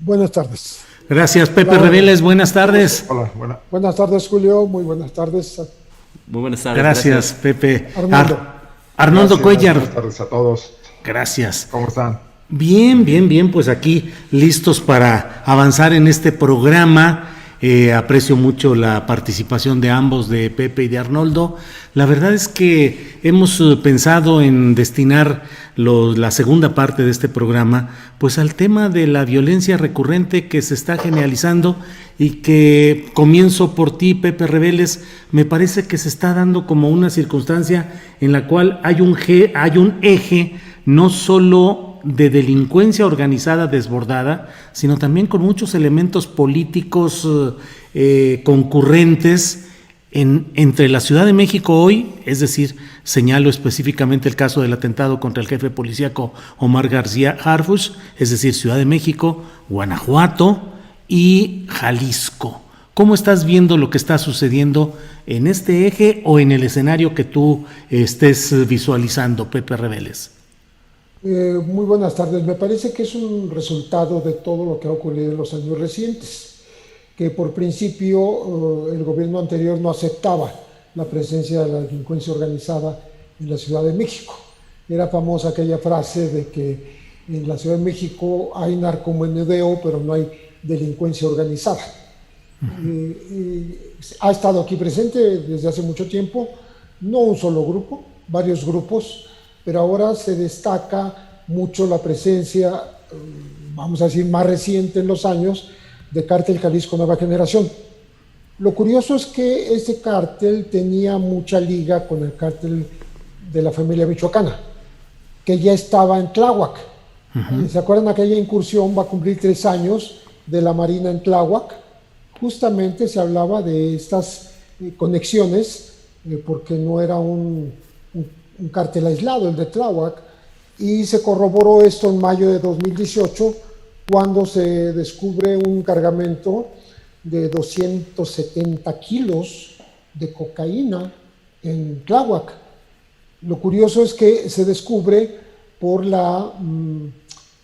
Buenas tardes. Gracias, Pepe Hola. Reveles. Buenas tardes. Hola, buena. Buenas tardes, Julio. Muy buenas tardes. Muy buenas tardes. Gracias, Pepe. Arnoldo. Arnoldo Gracias, Cuellar. Buenas tardes a todos. Gracias. ¿Cómo están? Bien, pues aquí listos para avanzar en este programa. Aprecio mucho la participación de ambos, de Pepe y de Arnoldo. La verdad es que hemos pensado en destinar la segunda parte de este programa pues al tema de la violencia recurrente que se está generalizando y que, comienzo por ti, Pepe Reveles, me parece que se está dando como una circunstancia en la cual hay un eje no solo de delincuencia organizada desbordada, sino también con muchos elementos políticos concurrentes entre la Ciudad de México hoy, es decir, señalo específicamente el caso del atentado contra el jefe policíaco Omar García Harfuch, es decir, Ciudad de México, Guanajuato y Jalisco. ¿Cómo estás viendo lo que está sucediendo en este eje o en el escenario que tú estés visualizando, Pepe Reveles? Muy buenas tardes. Me parece que es un resultado de todo lo que ha ocurrido en los años recientes, que por principio el gobierno anterior no aceptaba la presencia de la delincuencia organizada en la Ciudad de México. Era famosa aquella frase de que en la Ciudad de México hay narcomenudeo, pero no hay delincuencia organizada. Ha estado aquí presente desde hace mucho tiempo, no un solo grupo, varios grupos, pero ahora se destaca mucho la presencia, vamos a decir, más reciente en los años, de Cártel Jalisco Nueva Generación. Lo curioso es que este cártel tenía mucha liga con el cártel de la familia michoacana, que ya estaba en Tláhuac. ¿Se acuerdan aquella incursión? Va a cumplir 3 años de la Marina en Tláhuac. Justamente se hablaba de estas conexiones, porque no era un cártel aislado, el de Tláhuac, y se corroboró esto en mayo de 2018, cuando se descubre un cargamento de 270 kilos de cocaína en Tláhuac. Lo curioso es que se descubre por la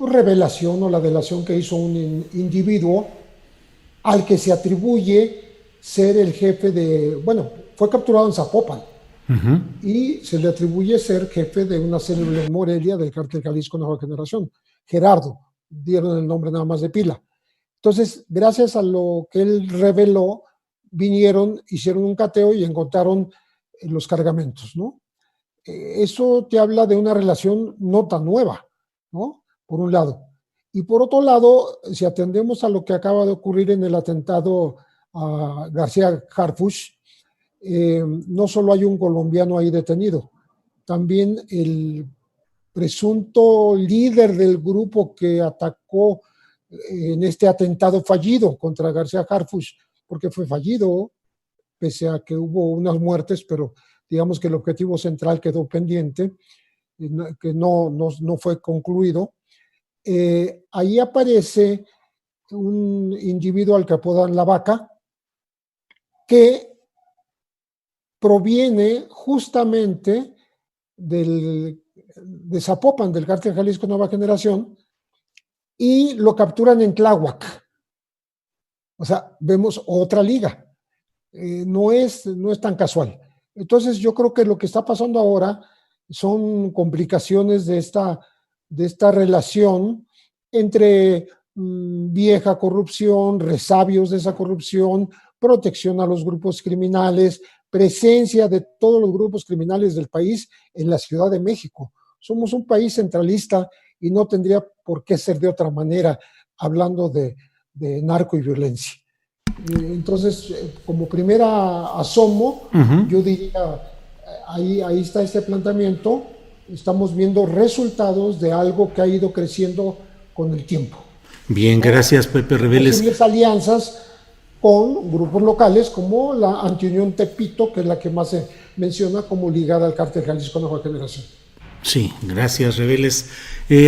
revelación o la delación que hizo un individuo al que se atribuye ser el jefe fue capturado en Zapopan. Y se le atribuye ser jefe de una célula en Morelia del Cártel Jalisco Nueva Generación, Gerardo, dieron el nombre nada más de pila. Entonces, gracias a lo que él reveló, vinieron, hicieron un cateo y encontraron los cargamentos, ¿no? Eso te habla de una relación no tan nueva, ¿no? Por un lado. Y por otro lado, si atendemos a lo que acaba de ocurrir en el atentado a García Harfuch, no solo hay un colombiano ahí detenido, también el presunto líder del grupo que atacó en este atentado fallido contra García Harfuch, porque fue fallido, pese a que hubo unas muertes, pero digamos que el objetivo central quedó pendiente, que no fue concluido. Ahí aparece un individuo al que apodan La Vaca, que proviene justamente de Zapopan, del Cártel Jalisco Nueva Generación, y lo capturan en Tláhuac. O sea, vemos otra liga. No es tan casual. Entonces yo creo que lo que está pasando ahora son complicaciones de esta relación entre vieja corrupción, resabios de esa corrupción, protección a los grupos criminales, presencia de todos los grupos criminales del país en la Ciudad de México. Somos un país centralista y no tendría por qué ser de otra manera, hablando de narco y violencia. Entonces, como primera asomo, yo diría, ahí está este planteamiento, estamos viendo resultados de algo que ha ido creciendo con el tiempo. Bien, gracias, Pepe Reveles. Posibles alianzas con grupos locales como la Antiunión Tepito, que es la que más se menciona como ligada al Cártel Jalisco Nueva Generación. Sí, gracias, Reveles.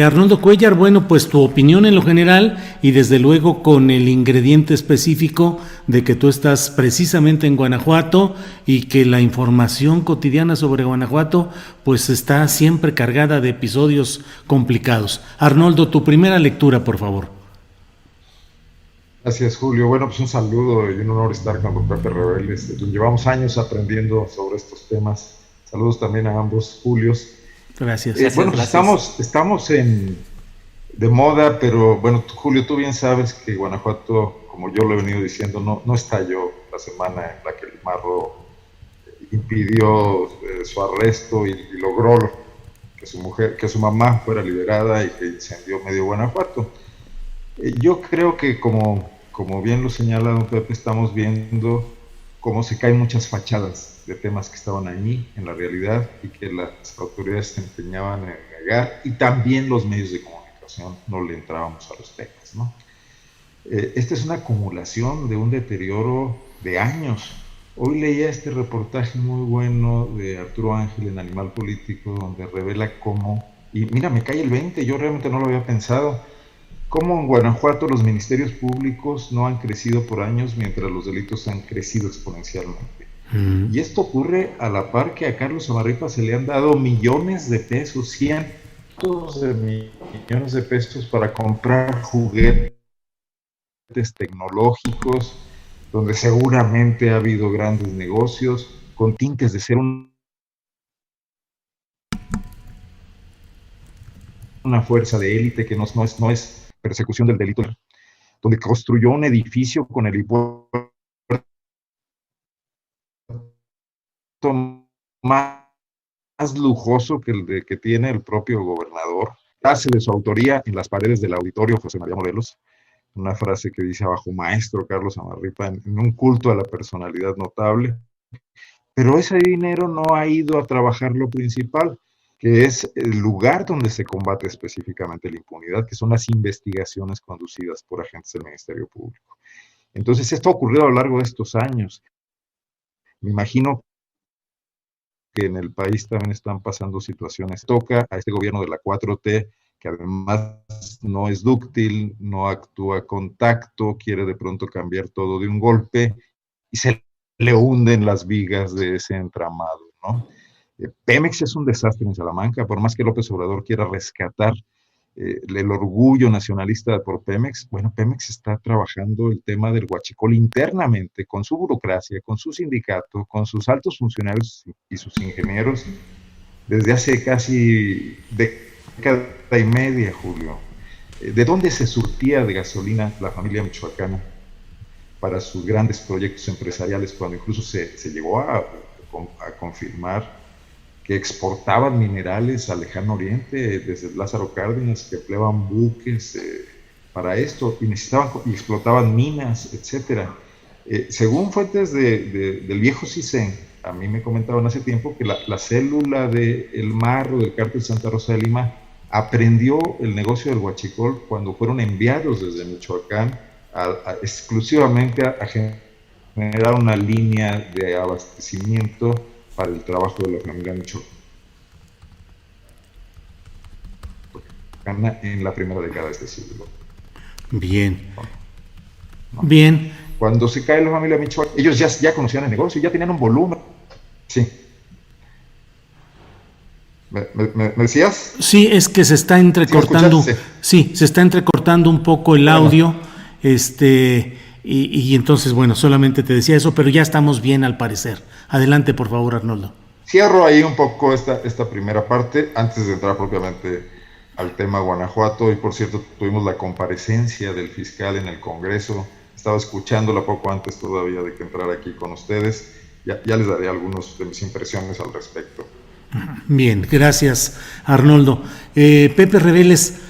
Arnoldo Cuellar, bueno, pues tu opinión en lo general y desde luego con el ingrediente específico de que tú estás precisamente en Guanajuato y que la información cotidiana sobre Guanajuato pues está siempre cargada de episodios complicados. Arnoldo, tu primera lectura, por favor. Gracias, Julio. Bueno, pues un saludo y un honor estar con don Pepe Rebeles. Llevamos años aprendiendo sobre estos temas. Saludos también a ambos Julios. Gracias. Bueno, pues estamos de moda, pero bueno, Julio, tú bien sabes que Guanajuato, como yo lo he venido diciendo, no estalló la semana en la que el marro impidió su arresto y logró que su mamá fuera liberada y que incendió medio Guanajuato. Yo creo que como bien lo señala don Pepe, estamos viendo cómo se caen muchas fachadas de temas que estaban ahí en la realidad y que las autoridades se empeñaban en negar, y también los medios de comunicación no le entrábamos a los temas, ¿no? Esta es una acumulación de un deterioro de años. Hoy leía este reportaje muy bueno de Arturo Ángel en Animal Político, donde revela cómo, y mira, me cae el 20, yo realmente no lo había pensado, cómo en Guanajuato los ministerios públicos no han crecido por años mientras los delitos han crecido exponencialmente. Y esto ocurre a la par que a Carlos Amarripa se le han dado millones de pesos, cientos de millones de pesos para comprar juguetes tecnológicos, donde seguramente ha habido grandes negocios, con tintes de ser una fuerza de élite que no es persecución del delito, donde construyó un edificio con el helipuerto más lujoso que el que tiene el propio gobernador, frase de su autoría en las paredes del auditorio José María Morelos, una frase que dice abajo maestro Carlos Amarripa en un culto a la personalidad notable, pero ese dinero no ha ido a trabajar lo principal, que es el lugar donde se combate específicamente la impunidad, que son las investigaciones conducidas por agentes del Ministerio Público. Entonces, esto ha ocurrido a lo largo de estos años. Me imagino que en el país también están pasando situaciones. Toca a este gobierno de la 4T, que además no es dúctil, no actúa con tacto, quiere de pronto cambiar todo de un golpe y se le hunden las vigas de ese entramado, ¿no? Pemex es un desastre en Salamanca, por más que López Obrador quiera rescatar el orgullo nacionalista por Pemex. Bueno, Pemex está trabajando el tema del huachicol internamente, con su burocracia, con su sindicato, con sus altos funcionarios y sus ingenieros, desde hace casi década y media, Julio. ¿De dónde se surtía de gasolina la familia michoacana para sus grandes proyectos empresariales, cuando incluso se llegó a confirmar que exportaban minerales al lejano oriente, desde Lázaro Cárdenas, que empleaban buques para esto, y necesitaban y explotaban minas, etcétera? Según fuentes del viejo CISEN, a mí me comentaban hace tiempo que la célula del Marro, del cártel Santa Rosa de Lima, aprendió el negocio del huachicol cuando fueron enviados desde Michoacán exclusivamente a generar una línea de abastecimiento para el trabajo de la familia michoacana en la primera década de este siglo. Bien. ¿No? Bien. Cuando se cae la familia Michoacán, ellos ya conocían el negocio, ya tenían un volumen. Sí. ¿Me decías? Sí, es que se está entrecortando. Sí, se está entrecortando un poco el audio. Y entonces, bueno, solamente te decía eso, pero ya estamos bien al parecer. Adelante, por favor, Arnoldo. Cierro ahí un poco esta primera parte, antes de entrar propiamente al tema Guanajuato. Y por cierto, tuvimos la comparecencia del fiscal en el Congreso. Estaba escuchándola poco antes todavía de que entrara aquí con ustedes. Ya les daré algunas de mis impresiones al respecto. Bien, gracias, Arnoldo. Pepe Rebeles,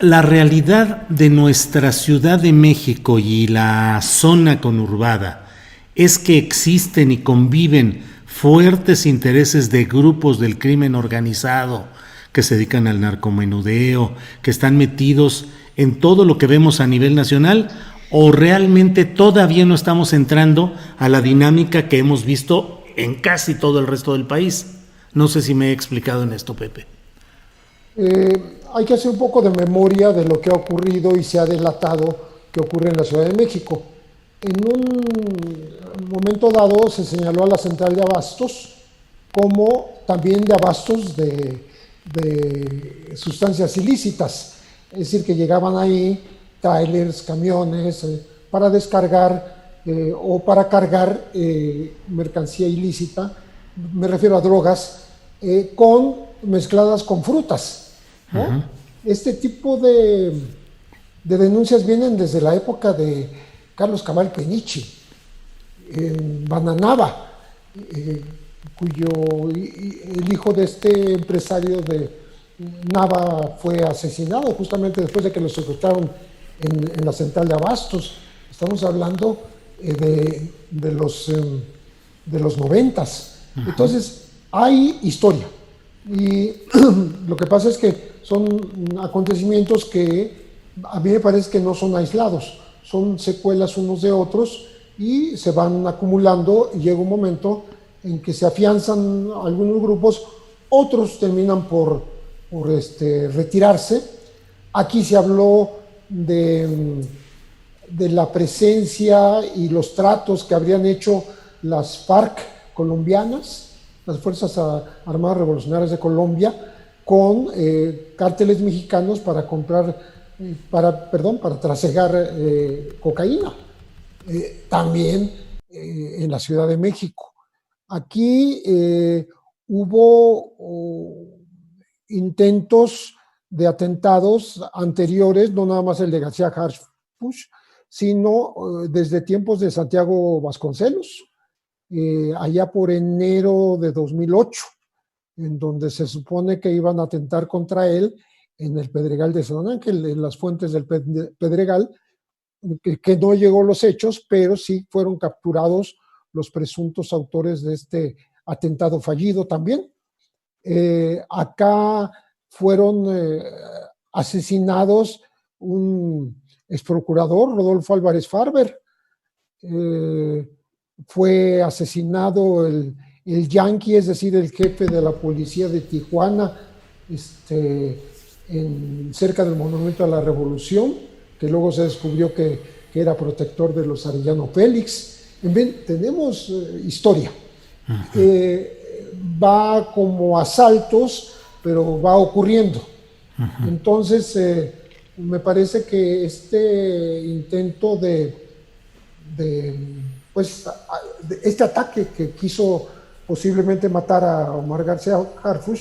la realidad de nuestra Ciudad de México y la zona conurbada es que existen y conviven fuertes intereses de grupos del crimen organizado que se dedican al narcomenudeo, que están metidos en todo lo que vemos a nivel nacional, o realmente todavía no estamos entrando a la dinámica que hemos visto en casi todo el resto del país. No sé si me he explicado en esto, Pepe. Hay que hacer un poco de memoria de lo que ha ocurrido y se ha delatado que ocurre en la Ciudad de México. En un momento dado se señaló a la central de abastos como también de abastos de sustancias ilícitas, es decir, que llegaban ahí trailers, camiones, para descargar o para cargar mercancía ilícita, me refiero a drogas, mezcladas con frutas, ¿no? Uh-huh. Este tipo de denuncias vienen desde la época de Carlos Cabal Peniche, en Bananaba, el hijo de este empresario de Nava fue asesinado justamente después de que lo secuestraron en la central de abastos. Estamos hablando de los 90s. Uh-huh. Entonces, hay historia. Y lo que pasa es que son acontecimientos que a mí me parece que no son aislados, son secuelas unos de otros y se van acumulando y llega un momento en que se afianzan algunos grupos, otros terminan por retirarse. Aquí se habló de la presencia y los tratos que habrían hecho las FARC colombianas, las Fuerzas Armadas Revolucionarias de Colombia, con cárteles mexicanos para trasegar cocaína, también en la Ciudad de México. Aquí hubo intentos de atentados anteriores, no nada más el de García Harfuch, sino desde tiempos de Santiago Vasconcelos, allá por enero de 2008, en donde se supone que iban a atentar contra él en el Pedregal de San Ángel, en las fuentes del Pedregal, que no llegó a los hechos, pero sí fueron capturados los presuntos autores de este atentado fallido también. Acá fueron asesinados un exprocurador, Rodolfo Álvarez Farber, fue asesinado el Yanqui, es decir, el jefe de la policía de Tijuana, cerca del Monumento a la Revolución, que luego se descubrió que era protector de los Arellano Félix. En fin, tenemos historia. Va como asaltos, pero va ocurriendo. Entonces, me parece que este intento este ataque que quiso posiblemente matar a Omar García Harfuch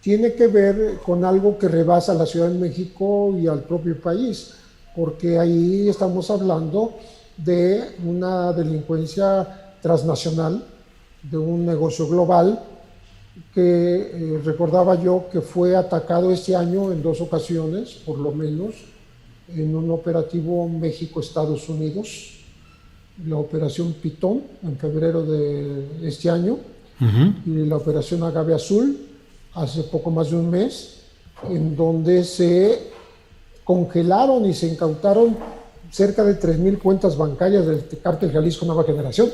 tiene que ver con algo que rebasa la Ciudad de México y al propio país, porque ahí estamos hablando de una delincuencia transnacional, de un negocio global que recordaba yo que fue atacado este año en 2 ocasiones, por lo menos, en un operativo México-Estados Unidos, la operación Pitón en febrero de este año, y la operación Agave Azul hace poco más de un mes, en donde se congelaron y se incautaron cerca de 3,000 cuentas bancarias del cártel Jalisco Nueva Generación.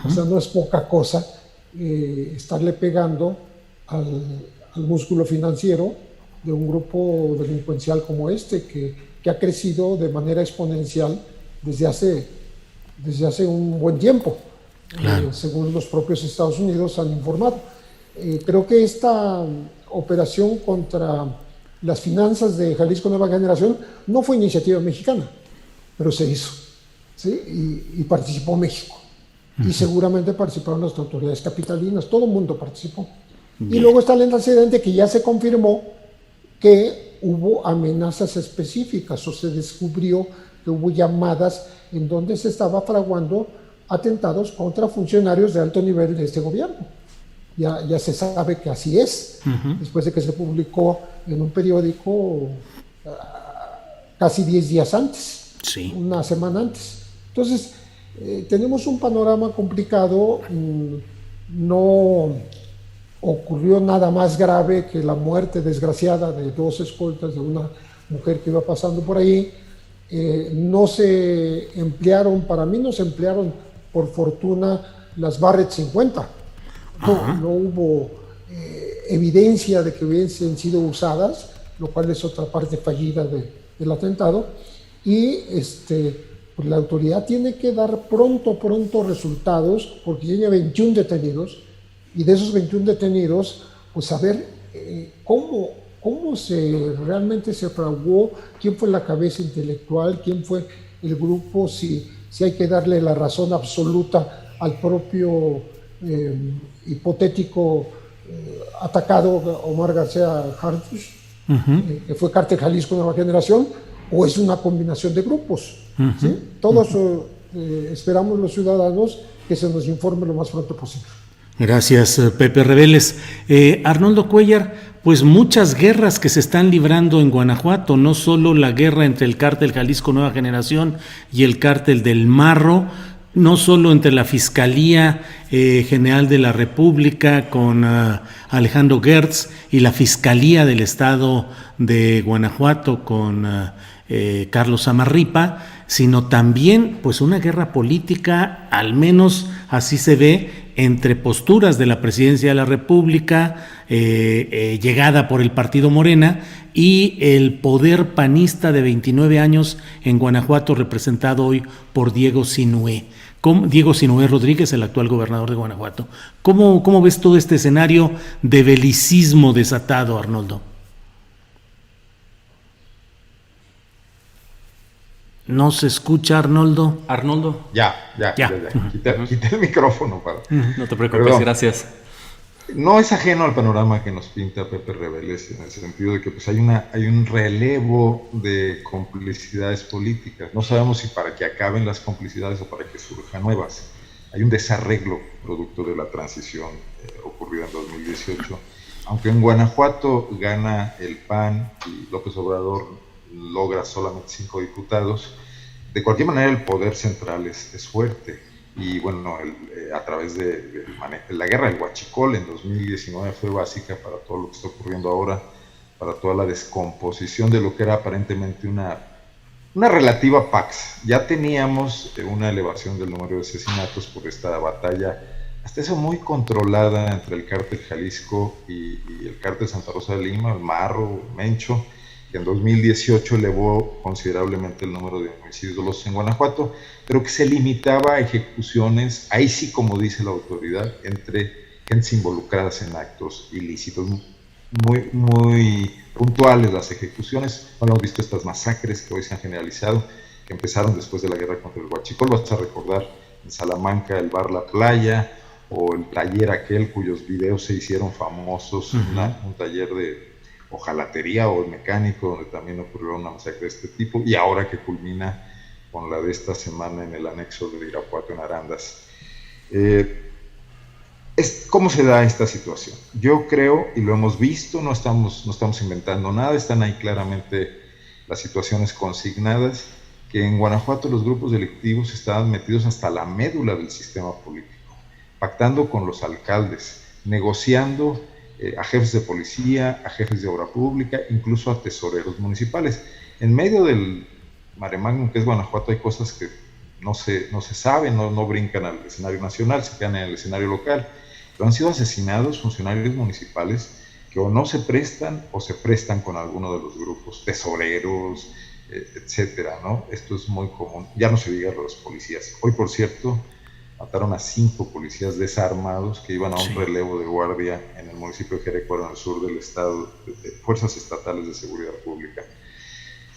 O sea, no es poca cosa estarle pegando al músculo financiero de un grupo delincuencial como este, que ha crecido de manera exponencial desde hace un buen tiempo, claro. Según los propios Estados Unidos han informado. Creo que esta operación contra las finanzas de Jalisco Nueva Generación no fue iniciativa mexicana, pero se hizo, ¿sí? Y participó México. Y seguramente participaron las autoridades capitalinas, todo el mundo participó. Bien. Y luego está el antecedente que ya se confirmó que hubo amenazas específicas, o se descubrió que hubo llamadas en donde se estaba fraguando atentados contra funcionarios de alto nivel de este gobierno. Ya se sabe que así es, después de que se publicó en un periódico casi 10 días antes, sí. Una semana antes. Entonces, tenemos un panorama complicado. No ocurrió nada más grave que la muerte desgraciada de 2 escoltas de una mujer que iba pasando por ahí. No se emplearon, para mí no se emplearon por fortuna las Barrett 50. No hubo evidencia de que hubiesen sido usadas, lo cual es otra parte fallida del atentado. Y pues la autoridad tiene que dar pronto resultados, porque tiene 21 detenidos, y de esos 21 detenidos, pues saber cómo realmente se fraguó, quién fue la cabeza intelectual, quién fue el grupo, si hay que darle la razón absoluta al propio hipotético atacado Omar García Harfuch, que fue Cártel Jalisco Nueva Generación, o es una combinación de grupos. ¿Sí? Todos esperamos los ciudadanos que se nos informe lo más pronto posible. Gracias, Pepe Reveles. Arnoldo Cuéllar, pues muchas guerras que se están librando en Guanajuato, no solo la guerra entre el Cártel Jalisco Nueva Generación y el Cártel del Marro, no solo entre la Fiscalía General de la República con Alejandro Gertz y la Fiscalía del Estado de Guanajuato con Carlos Zamarripa, sino también pues una guerra política, al menos así se ve, entre posturas de la Presidencia de la República, llegada por el partido Morena, y el poder panista de 29 años en Guanajuato, representado hoy por Diego Sinué Rodríguez, el actual gobernador de Guanajuato. ¿Cómo ves todo este escenario de belicismo desatado, Arnoldo? ¿No se escucha, Arnoldo? Arnoldo. Ya. Quité el micrófono. No te preocupes, perdón. Gracias. No es ajeno al panorama que nos pinta Pepe Reveles, en el sentido de que pues, hay un relevo de complicidades políticas. No sabemos si para que acaben las complicidades o para que surjan nuevas. Hay un desarreglo producto de la transición ocurrida en 2018. Aunque en Guanajuato gana el PAN y López Obrador logra solamente 5 diputados, de cualquier manera el poder central es fuerte. Y bueno, a través de la guerra del Huachicol en 2019 fue básica para todo lo que está ocurriendo ahora, para toda la descomposición de lo que era aparentemente una relativa pax. Ya teníamos una elevación del número de asesinatos por esta batalla, hasta eso muy controlada entre el Cártel Jalisco y el Cártel Santa Rosa de Lima, el Marro, el Mencho, que en 2018 elevó considerablemente el número de homicidios dolosos en Guanajuato, pero que se limitaba a ejecuciones, ahí sí, como dice la autoridad, entre gentes involucradas en actos ilícitos, muy puntuales las ejecuciones. Bueno, hemos visto estas masacres que hoy se han generalizado, que empezaron después de la guerra contra el Huachicol. Vas a recordar en Salamanca el bar La Playa, o el taller aquel cuyos videos se hicieron famosos, un taller de hojalatería o mecánico, donde también ocurrió una masacre de este tipo, y ahora que culmina con la de esta semana en el anexo de Irapuato, en Arandas. ¿Cómo se da esta situación? Yo creo, y lo hemos visto, no estamos inventando nada, están ahí claramente las situaciones consignadas, que en Guanajuato los grupos delictivos estaban metidos hasta la médula del sistema político, pactando con los alcaldes, negociando a jefes de policía, a jefes de obra pública, incluso a tesoreros municipales. En medio del mare magnum que es Guanajuato hay cosas que no se saben, no brincan al escenario nacional, se quedan en el escenario local, pero han sido asesinados funcionarios municipales que o no se prestan o se prestan con alguno de los grupos, tesoreros, etcétera, ¿no? Esto es muy común, ya no se diga los policías. Hoy, por cierto, mataron a 5 policías desarmados que iban a un relevo de guardia en el municipio de Jerecuaro, en el sur del estado, de fuerzas estatales de seguridad pública.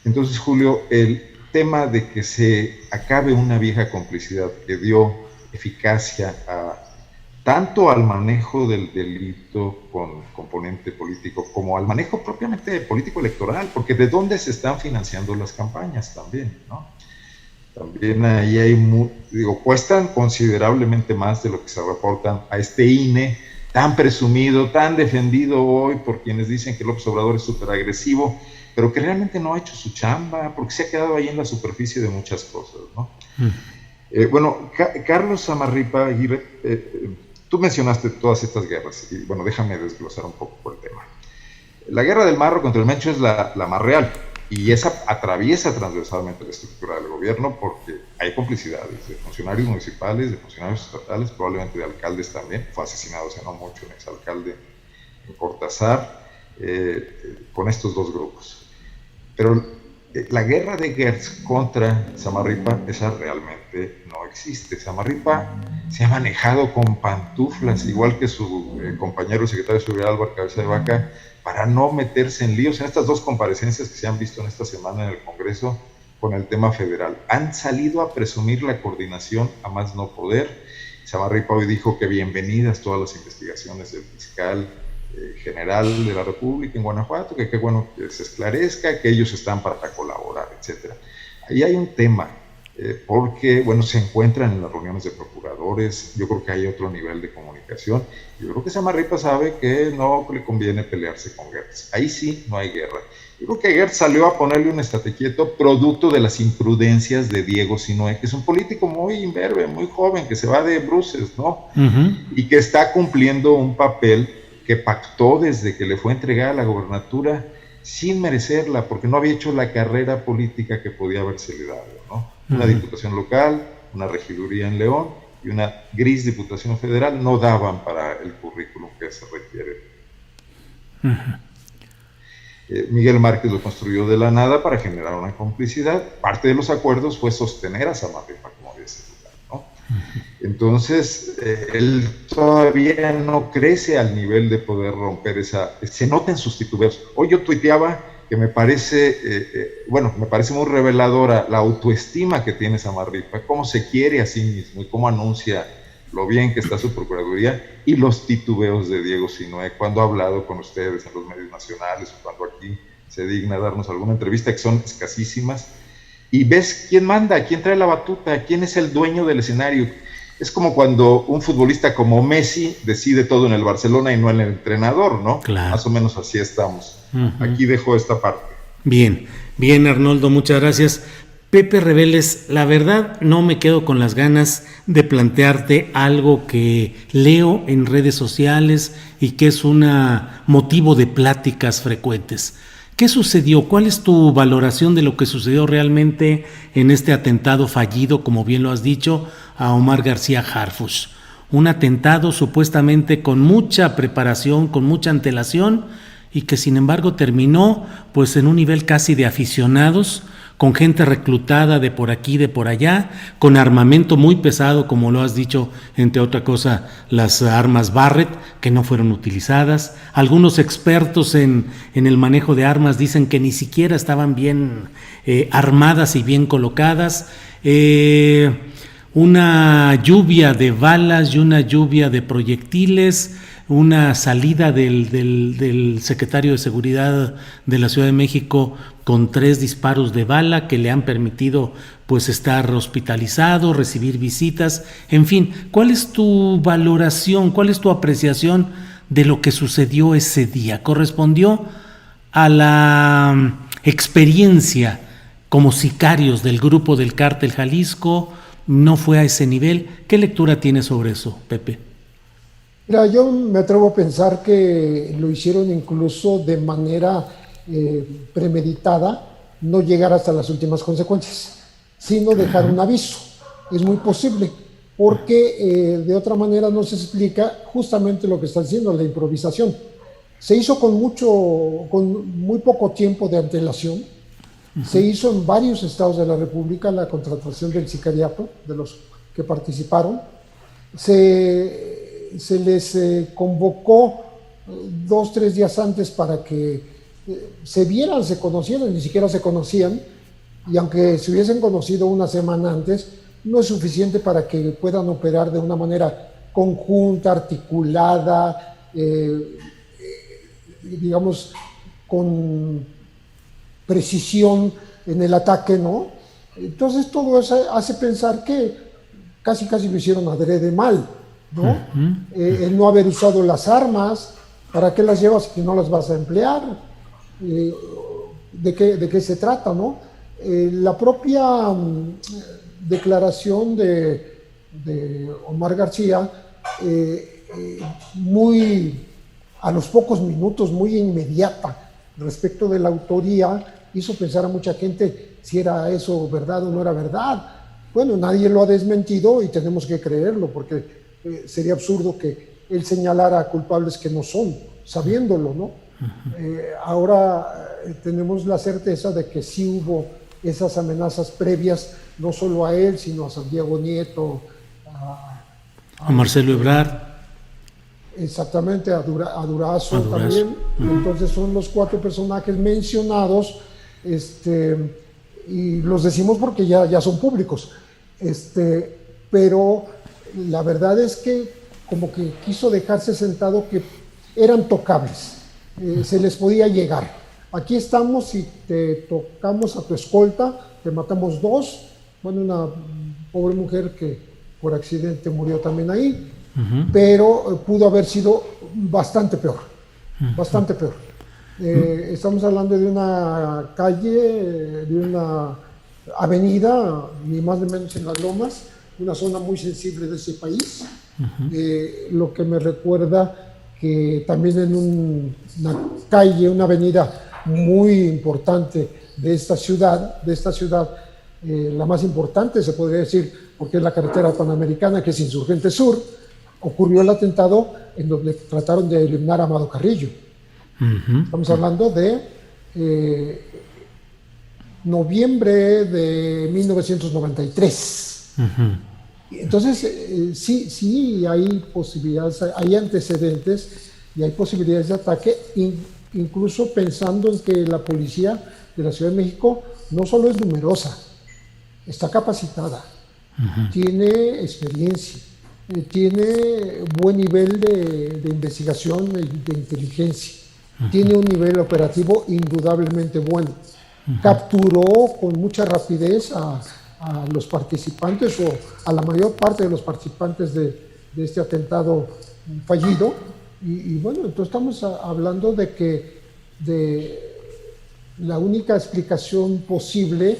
Entonces, Julio, el tema de que se acabe una vieja complicidad que dio eficacia tanto al manejo del delito con componente político como al manejo propiamente político electoral, porque de dónde se están financiando las campañas también, ¿no? También ahí cuestan considerablemente más de lo que se reportan a este INE, tan presumido, tan defendido hoy por quienes dicen que López Obrador es súper agresivo, pero que realmente no ha hecho su chamba, porque se ha quedado ahí en la superficie de muchas cosas, ¿no? Bueno, Carlos Zamarripa Aguirre, tú mencionaste todas estas guerras, y bueno, déjame desglosar un poco por el tema. La guerra del Marro contra el Mencho es la más real, y esa atraviesa transversalmente la estructura del gobierno, porque hay complicidades de funcionarios municipales, de funcionarios estatales, probablemente de alcaldes también. Fue asesinado hace no mucho un exalcalde en Cortázar, con estos dos grupos. Pero la guerra de Gertz contra Zamarripa, esa realmente no existe. Zamarripa se ha manejado con pantuflas, igual que su compañero secretario de Seguridad, Álvaro Cabeza de Vaca, para no meterse en líos. En estas dos comparecencias que se han visto en esta semana en el Congreso, con el tema federal. Han salido a presumir la coordinación a más no poder. Samarripa hoy dijo que bienvenidas todas las investigaciones del fiscal general de la República en Guanajuato, que qué bueno que se esclarezca, que ellos están para colaborar, etcétera. Ahí hay un tema, porque, bueno, se encuentran en las reuniones de procuradores. Yo creo que hay otro nivel de comunicación. Yo creo que Samarripa sabe que no le conviene pelearse con Gertz. Ahí sí no hay guerra. Yo creo que Gertz salió a ponerle un estate quieto producto de las imprudencias de Diego Sinue, que es un político muy imberbe, muy joven, que se va de bruces, ¿no? Y que está cumpliendo un papel que pactó desde que le fue entregada la gobernatura sin merecerla, porque no había hecho la carrera política que podía habérsele dado, ¿no? Una diputación local, una regiduría en León y una gris diputación federal no daban para el currículum que se requiere. Miguel Márquez lo construyó de la nada para generar una complicidad. Parte de los acuerdos fue sostener a Samarripa como viceministro, ¿no? Entonces, él todavía no crece al nivel de poder romper esa... Se nota en sus titubeos. Hoy yo tuiteaba que me parece muy reveladora la autoestima que tiene Samarripa, cómo se quiere a sí mismo y cómo anuncia lo bien que está su procuraduría, y los titubeos de Diego Sinue cuando ha hablado con ustedes en los medios nacionales o cuando aquí se digna darnos alguna entrevista, que son escasísimas, y ves quién manda, quién trae la batuta, quién es el dueño del escenario. Es como cuando un futbolista como Messi decide todo en el Barcelona y no en el entrenador, ¿no? Claro. Más o menos así estamos. Aquí dejo esta parte. Bien, Arnoldo, muchas gracias. Pepe Reveles, la verdad no me quedo con las ganas de plantearte algo que leo en redes sociales y que es un motivo de pláticas frecuentes. ¿Qué sucedió? ¿Cuál es tu valoración de lo que sucedió realmente en este atentado fallido, como bien lo has dicho, a Omar García Harfuch? Un atentado supuestamente con mucha preparación, con mucha antelación, y que sin embargo terminó pues en un nivel casi de aficionados, con gente reclutada de por aquí, de por allá, con armamento muy pesado, como lo has dicho, entre otra cosa, las armas Barrett, que no fueron utilizadas. Algunos expertos en el manejo de armas dicen que ni siquiera estaban bien armadas y bien colocadas. Una lluvia de balas y una lluvia de proyectiles, una salida del secretario de Seguridad de la Ciudad de México con 3 disparos de bala que le han permitido pues estar hospitalizado, recibir visitas, en fin. ¿Cuál es tu valoración, cuál es tu apreciación de lo que sucedió ese día? ¿Correspondió a la experiencia como sicarios del grupo del Cártel Jalisco? ¿No fue a ese nivel? ¿Qué lectura tienes sobre eso, Pepe? Mira, yo me atrevo a pensar que lo hicieron incluso de manera premeditada, no llegar hasta las últimas consecuencias, sino dejar un aviso. Es muy posible, porque de otra manera no se explica justamente lo que está diciendo, la improvisación. Se hizo con muy poco tiempo de antelación. Se hizo en varios estados de la República la contratación del sicariato, de los que participaron. Se les convocó 2-3 días antes para que se vieran, se conocieran, ni siquiera se conocían, y aunque se hubiesen conocido una semana antes, no es suficiente para que puedan operar de una manera conjunta, articulada, digamos, con precisión en el ataque, ¿no? Entonces todo eso hace pensar que casi lo hicieron adrede mal, ¿no? El no haber usado las armas, ¿para qué las llevas si no las vas a emplear? ¿De qué se trata, no? La propia declaración de Omar García, muy a los pocos minutos, muy inmediata respecto de la autoría, hizo pensar a mucha gente si era eso verdad o no era verdad. Bueno, nadie lo ha desmentido y tenemos que creerlo, porque sería absurdo que él señalara culpables que no son, sabiéndolo, ¿no? Ahora tenemos la certeza de que sí hubo esas amenazas previas, no solo a él, sino a Santiago Nieto, a Marcelo Ebrard. Exactamente, a Durazo también. Entonces son los 4 personajes mencionados y los decimos porque ya son públicos. Pero la verdad es que como que quiso dejarse sentado que eran tocables, se les podía llegar. Aquí estamos y te tocamos a tu escolta, te matamos 2, bueno, una pobre mujer que por accidente murió también ahí, pero pudo haber sido bastante peor, bastante peor. Estamos hablando de una calle, de una avenida, ni más ni menos en Las Lomas, una zona muy sensible de ese país, lo que me recuerda que también en una calle, una avenida muy importante de esta ciudad, la más importante se podría decir, porque es la carretera panamericana, que es Insurgente Sur, ocurrió el atentado en donde trataron de eliminar a Amado Carrillo. Estamos hablando de noviembre de 1993. Entonces, sí hay posibilidades, hay antecedentes y hay posibilidades de ataque, incluso pensando en que la policía de la Ciudad de México no solo es numerosa, está capacitada, tiene experiencia, tiene buen nivel de investigación y de inteligencia, tiene un nivel operativo indudablemente bueno. Capturó con mucha rapidez a los participantes o a la mayor parte de los participantes de este atentado fallido y bueno, entonces estamos hablando de que la única explicación posible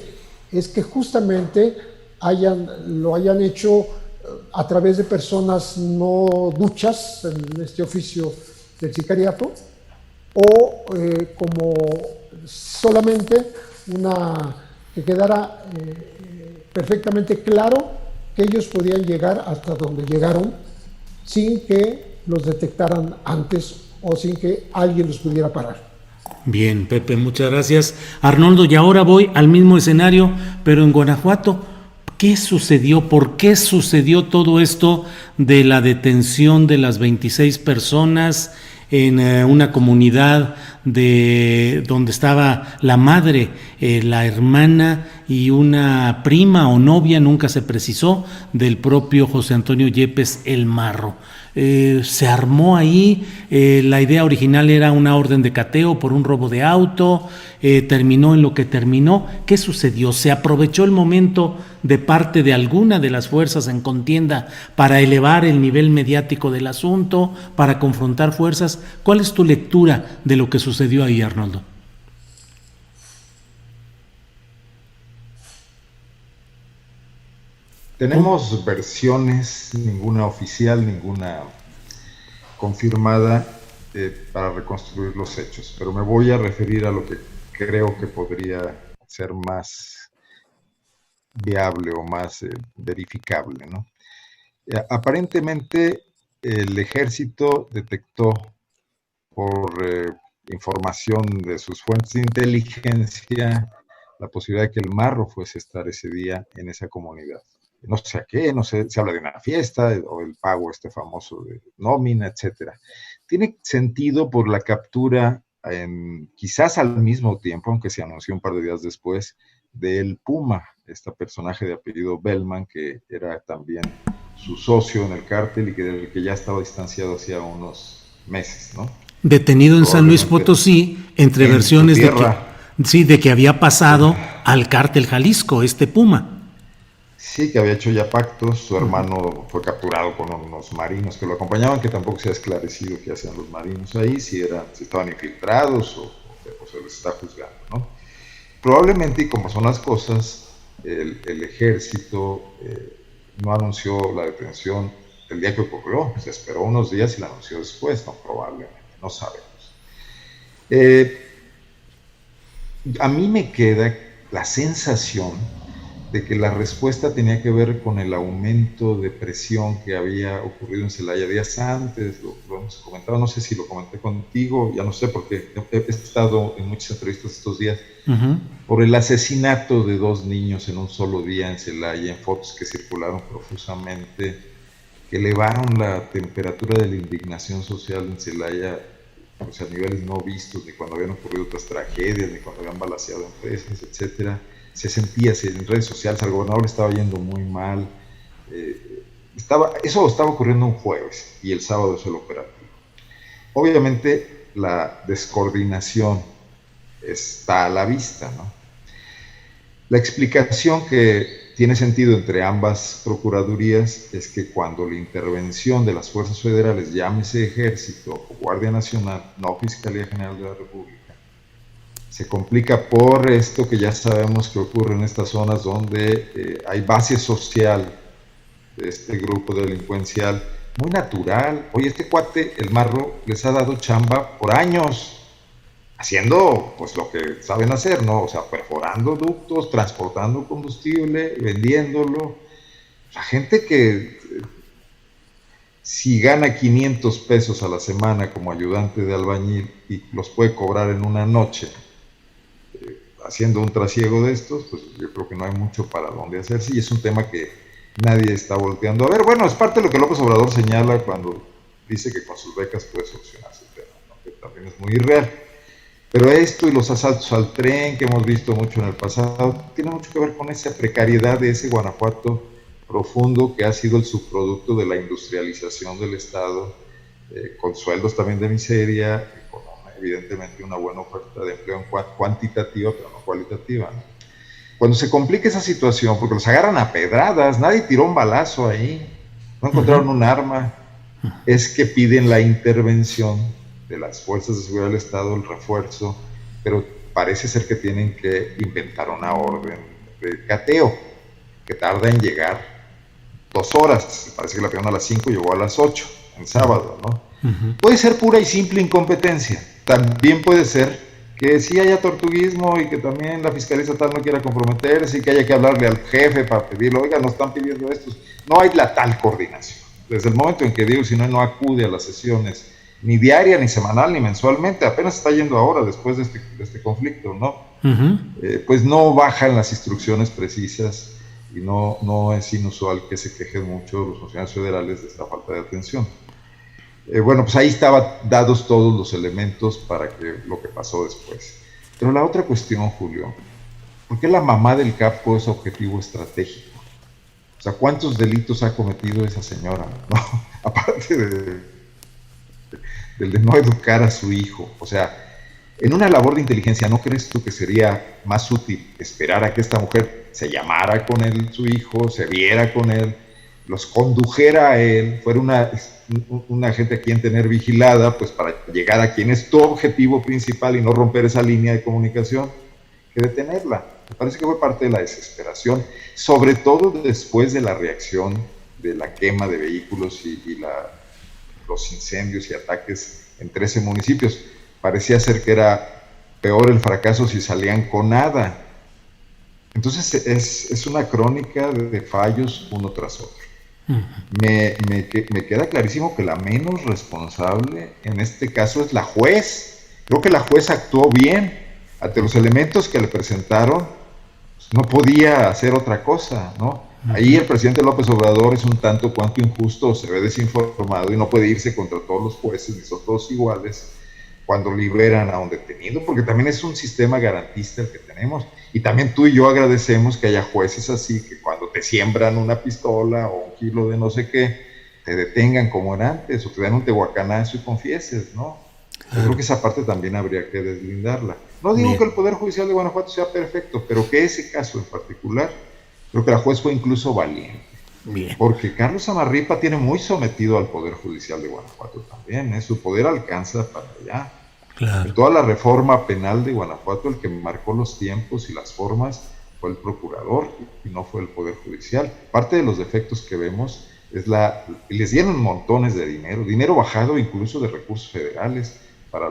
es que justamente lo hayan hecho a través de personas no duchas en este oficio del sicariato o como solamente que quedara perfectamente claro que ellos podían llegar hasta donde llegaron sin que los detectaran antes o sin que alguien los pudiera parar. Bien, Pepe, muchas gracias. Arnoldo, y ahora voy al mismo escenario, pero en Guanajuato. ¿Qué sucedió? ¿Por qué sucedió todo esto de la detención de las 26 personas en una comunidad donde estaba la madre, la hermana y una prima o novia, nunca se precisó, del propio José Antonio Yepes el Marro? Se armó ahí, la idea original era una orden de cateo por un robo de auto, terminó en lo que terminó. ¿Qué sucedió? ¿Se aprovechó el momento de parte de alguna de las fuerzas en contienda para elevar el nivel mediático del asunto, para confrontar fuerzas? ¿Cuál es tu lectura de lo que sucedió ahí, Arnoldo? Tenemos versiones, ninguna oficial, ninguna confirmada, para reconstruir los hechos, pero me voy a referir a lo que creo que podría ser más viable o más verificable, ¿no? Aparentemente el ejército detectó por información de sus fuentes de inteligencia la posibilidad de que el Marro fuese a estar ese día en esa comunidad. No sé a qué, no sé, se habla de una fiesta o el pago famoso de nómina, etcétera. Tiene sentido por la captura, quizás al mismo tiempo, aunque se anunció un par de días después, del Puma, este personaje de apellido Bellman, que era también su socio en el cártel y del que ya estaba distanciado hacía unos meses, ¿no? Detenido en San Luis Potosí, entre versiones de que había pasado al cártel Jalisco, Puma. Sí, que había hecho ya pactos. Su hermano fue capturado con unos marinos que lo acompañaban, que tampoco se ha esclarecido qué hacían los marinos ahí, si estaban infiltrados o se les está juzgando, ¿no? Probablemente, y como son las cosas, el ejército no anunció la detención el día que ocurrió, se esperó unos días y la anunció después, no, probablemente, no sabemos. A mí me queda la sensación de que la respuesta tenía que ver con el aumento de presión que había ocurrido en Celaya días antes, lo hemos comentado, no sé si lo comenté contigo, ya no sé, porque he estado en muchas entrevistas estos días, por el asesinato de 2 niños en un solo día en Celaya, en fotos que circularon profusamente, que elevaron la temperatura de la indignación social en Celaya, o sea, a niveles no vistos, ni cuando habían ocurrido otras tragedias, ni cuando habían balaceado empresas, etcétera. se sentía en redes sociales, al gobernador le estaba yendo muy mal. Eso estaba ocurriendo un jueves y el sábado es el operativo. Obviamente la descoordinación está a la vista, ¿no? La explicación que tiene sentido entre ambas procuradurías es que cuando la intervención de las fuerzas federales, llámese Ejército o Guardia Nacional, no Fiscalía General de la República, se complica por esto que ya sabemos que ocurre en estas zonas donde hay base social de este grupo delincuencial muy natural. Oye, este cuate, el Marro, les ha dado chamba por años, haciendo pues lo que saben hacer, ¿no? O sea, perforando ductos, transportando combustible, vendiéndolo. La gente que si gana 500 pesos a la semana como ayudante de albañil y los puede cobrar en una noche, haciendo un trasiego de estos, pues yo creo que no hay mucho para dónde hacerse, y es un tema que nadie está volteando a ver. Bueno, es parte de lo que López Obrador señala cuando dice que con sus becas puede solucionarse el tema, ¿no? Que también es muy irreal. Pero esto y los asaltos al tren que hemos visto mucho en el pasado tiene mucho que ver con esa precariedad de ese Guanajuato profundo que ha sido el subproducto de la industrialización del Estado, con sueldos también de miseria, con evidentemente una buena oferta de empleo cuantitativa, pero no cualitativa, ¿no? Cuando se complica esa situación, porque los agarran a pedradas, nadie tiró un balazo ahí, no encontraron un arma, es que piden la intervención de las fuerzas de seguridad del Estado, el refuerzo, pero parece ser que tienen que inventar una orden de cateo, que tarda en llegar 2 horas, parece que la pidieron a las 5 y llegó a las 8, en sábado, ¿no? Puede ser pura y simple incompetencia, también puede ser que sí haya tortuguismo y que también la Fiscalía Estatal no quiera comprometerse y que haya que hablarle al jefe para pedirlo, oiga, nos están pidiendo esto. No hay la tal coordinación. Desde el momento en que Diego Sinue no acude a las sesiones, ni diaria, ni semanal, ni mensualmente, apenas está yendo ahora después de este conflicto, ¿no? Pues no bajan las instrucciones precisas y no es inusual que se quejen mucho los funcionarios federales de esta falta de atención. Bueno, pues ahí estaban dados todos los elementos para que lo que pasó después. Pero la otra cuestión, Julio, ¿por qué la mamá del capo es objetivo estratégico? O sea, ¿cuántos delitos ha cometido esa señora, ¿no? Aparte del de no educar a su hijo. O sea, en una labor de inteligencia, ¿no crees tú que sería más útil esperar a que esta mujer se llamara con su hijo, se viera con él, los condujera a él, fuera una gente a quien tener vigilada, pues para llegar a quien es tu objetivo principal y no romper esa línea de comunicación, que detenerla? Me parece que fue parte de la desesperación, sobre todo después de la reacción de la quema de vehículos y los incendios y ataques en 13 municipios. Parecía ser que era peor el fracaso si salían con nada. Entonces es una crónica de fallos uno tras otro. Me queda clarísimo que la menos responsable en este caso es la juez. Creo que la juez actuó bien ante los elementos que le presentaron, pues no podía hacer otra cosa, ¿no? Ahí el presidente López Obrador es un tanto cuanto injusto, se ve desinformado y no puede irse contra todos los jueces, ni son todos iguales cuando liberan a un detenido, porque también es un sistema garantista el que tenemos. Y también tú y yo agradecemos que haya jueces así, que cuando te siembran una pistola o 1 kilo de no sé qué, te detengan como era antes, o te dan un tehuacanazo y confieses, ¿no? Yo creo que esa parte también habría que deslindarla. No digo que el Poder Judicial de Guanajuato sea perfecto, pero que ese caso en particular, creo que la juez fue incluso valiente. Bien. Porque Carlos Amarripa tiene muy sometido al Poder Judicial de Guanajuato también, ¿eh? Su poder alcanza para allá. Claro. En toda la reforma penal de Guanajuato, el que marcó los tiempos y las formas fue el procurador y no fue el Poder Judicial. Parte de los defectos que vemos es les dieron montones de dinero bajado incluso de recursos federales para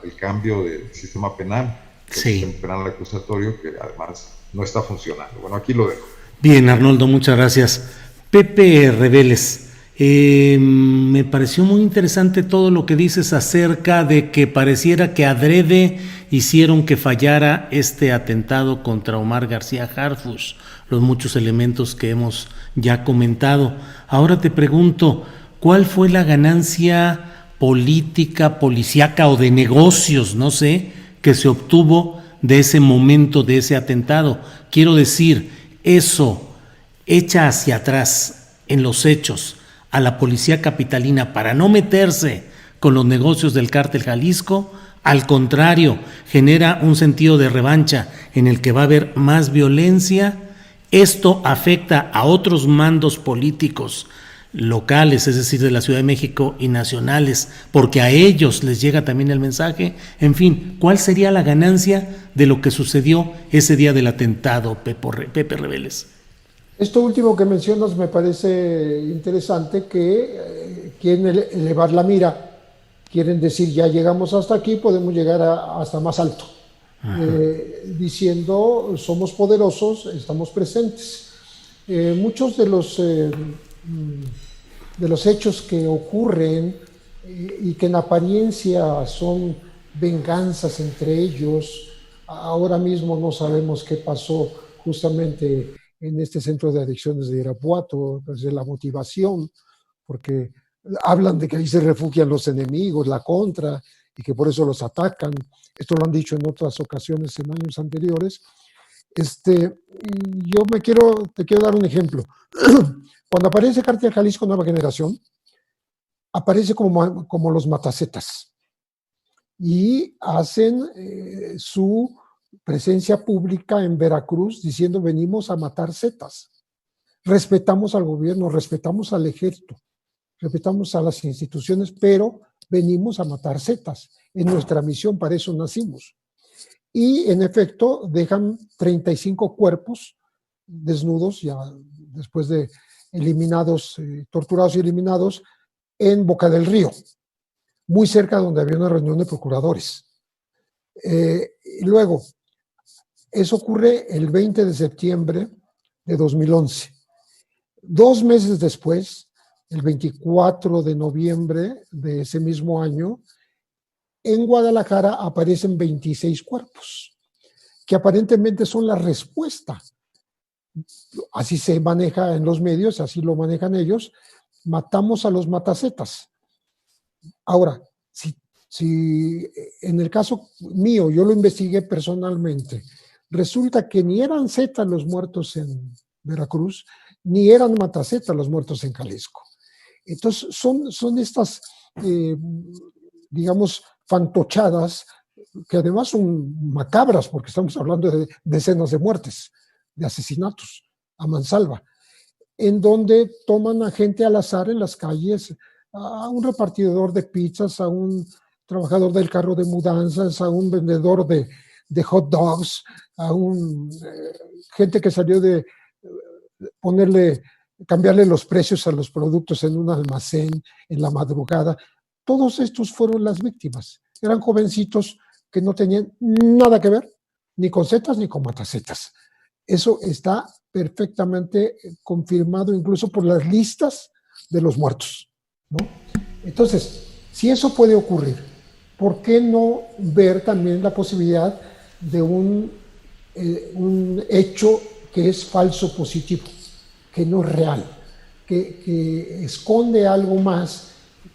el cambio del sistema penal, el sistema penal acusatorio, que además no está funcionando. Bueno, aquí lo dejo. Bien, Arnoldo, muchas gracias. Pepe Reveles, me pareció muy interesante todo lo que dices acerca de que pareciera que adrede hicieron que fallara este atentado contra Omar García Harfuch, los muchos elementos que hemos ya comentado. Ahora te pregunto, ¿cuál fue la ganancia política, policíaca o de negocios, no sé, que se obtuvo de ese momento, de ese atentado. Quiero decir, eso echa hacia atrás en los hechos a la policía capitalina para no meterse con los negocios del cártel Jalisco. Al contrario, genera un sentido de revancha en el que va a haber más violencia. Esto afecta a otros mandos políticos locales, es decir, de la Ciudad de México y nacionales, porque a ellos les llega también el mensaje. En fin, ¿cuál sería la ganancia de lo que sucedió ese día del atentado, Pepe Reveles? Esto último que mencionas me parece interesante, que quieren elevar la mira, quieren decir ya llegamos hasta aquí, podemos llegar hasta más alto, diciendo somos poderosos, estamos presentes. Muchos de los hechos que ocurren y que en apariencia son venganzas entre ellos, ahora mismo no sabemos qué pasó justamente en este centro de adicciones de Irapuato, desde la motivación, porque hablan de que ahí se refugian los enemigos, la contra, y que por eso los atacan. Esto lo han dicho en otras ocasiones en años anteriores. Te quiero dar un ejemplo. Cuando aparece Cártel Jalisco Nueva Generación, aparece como los matacetas y hacen su presencia pública en Veracruz diciendo venimos a matar zetas. Respetamos al gobierno, respetamos al ejército, respetamos a las instituciones, pero venimos a matar zetas. En nuestra misión, para eso nacimos. Y en efecto dejan 35 cuerpos desnudos, ya después de torturados y eliminados, en Boca del Río, muy cerca donde había una reunión de procuradores. Y luego, eso ocurre el 20 de septiembre de 2011. 2 meses después, el 24 de noviembre de ese mismo año, en Guadalajara aparecen 26 cuerpos, que aparentemente son la respuesta. Así se maneja en los medios, así lo manejan ellos. Matamos a los matacetas. Ahora, si en el caso mío, yo lo investigué personalmente, resulta que ni eran zetas los muertos en Veracruz, ni eran matacetas los muertos en Jalisco. Entonces, son estas, digamos, fantochadas, que además son macabras, porque estamos hablando de decenas de muertes, de asesinatos a mansalva, en donde toman a gente al azar en las calles, a un repartidor de pizzas, a un trabajador del carro de mudanzas, a un vendedor de hot dogs, a gente que salió de cambiarle los precios a los productos en un almacén en la madrugada. Todos estos fueron las víctimas. Eran jovencitos que no tenían nada que ver, ni con zetas ni con matacetas. Eso está perfectamente confirmado incluso por las listas de los muertos, ¿no? Entonces, si eso puede ocurrir, ¿por qué no ver también la posibilidad de un hecho que es falso positivo, que no es real, que esconde algo más,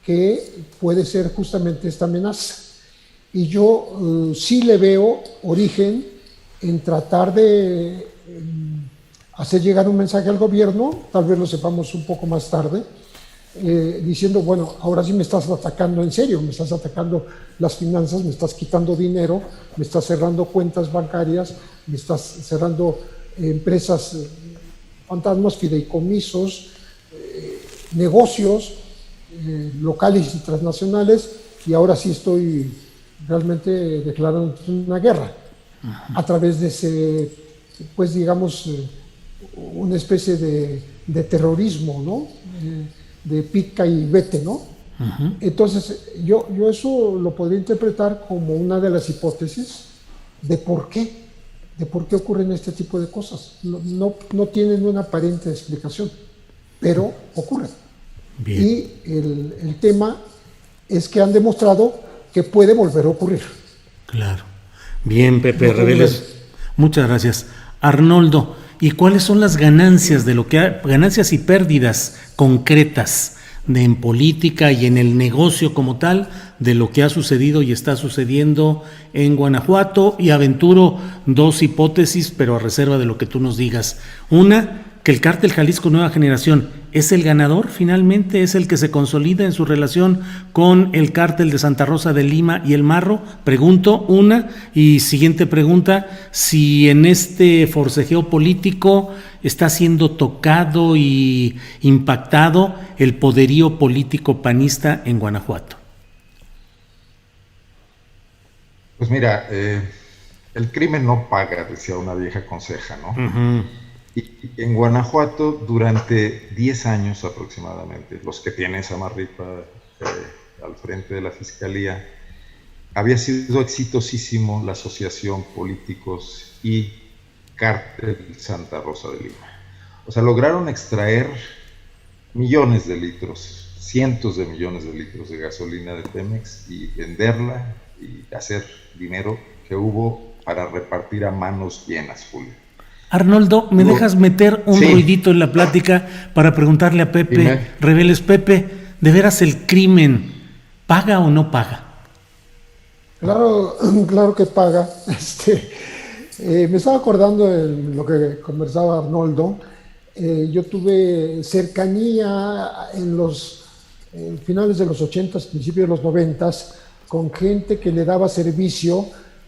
que puede ser justamente esta amenaza? Y yo sí le veo origen en tratar de hacer llegar un mensaje al gobierno, tal vez lo sepamos un poco más tarde, diciendo, bueno, ahora sí me estás atacando en serio, me estás atacando las finanzas, me estás quitando dinero, me estás cerrando cuentas bancarias, me estás cerrando empresas fantasmas, fideicomisos, negocios locales y transnacionales, y ahora sí estoy realmente declarando una guerra a través de ese, pues digamos, una especie de terrorismo, ¿no? De pica y vete, ¿no? Uh-huh. Entonces, yo eso lo podría interpretar como una de las hipótesis de por qué ocurren este tipo de cosas. No tienen una aparente explicación, pero ocurren. Bien. Y el tema es que han demostrado que puede volver a ocurrir. Claro. Bien, Pepe Reveles, muchas gracias. Arnoldo, ¿y cuáles son las ganancias ganancias y pérdidas concretas en política y en el negocio como tal de lo que ha sucedido y está sucediendo en Guanajuato, y aventuro dos hipótesis, pero a reserva de lo que tú nos digas. Una, que el Cártel Jalisco Nueva Generación es el ganador finalmente, es el que se consolida en su relación con el Cártel de Santa Rosa de Lima y el Marro. Pregunto, una, y siguiente pregunta, si en este forcejeo político está siendo tocado y impactado el poderío político panista en Guanajuato. Pues mira, el crimen no paga, decía una vieja conseja, ¿no? Uh-huh. Y en Guanajuato, durante 10 años aproximadamente, los que tiene Samarripa al frente de la Fiscalía, había sido exitosísimo la asociación políticos y Cártel Santa Rosa de Lima. O sea, lograron extraer millones de litros, cientos de millones de litros de gasolina de Pemex y venderla y hacer dinero que hubo para repartir a manos llenas, Julio. Arnoldo, ¿me dejas meter un ruidito en la plática para preguntarle a Pepe? Dime. Reveles, Pepe, ¿de veras el crimen paga o no paga? Claro que paga. Me estaba acordando de lo que conversaba Arnoldo. Yo tuve cercanía en los finales de los 80s, principios de los 90s, con gente que le daba servicio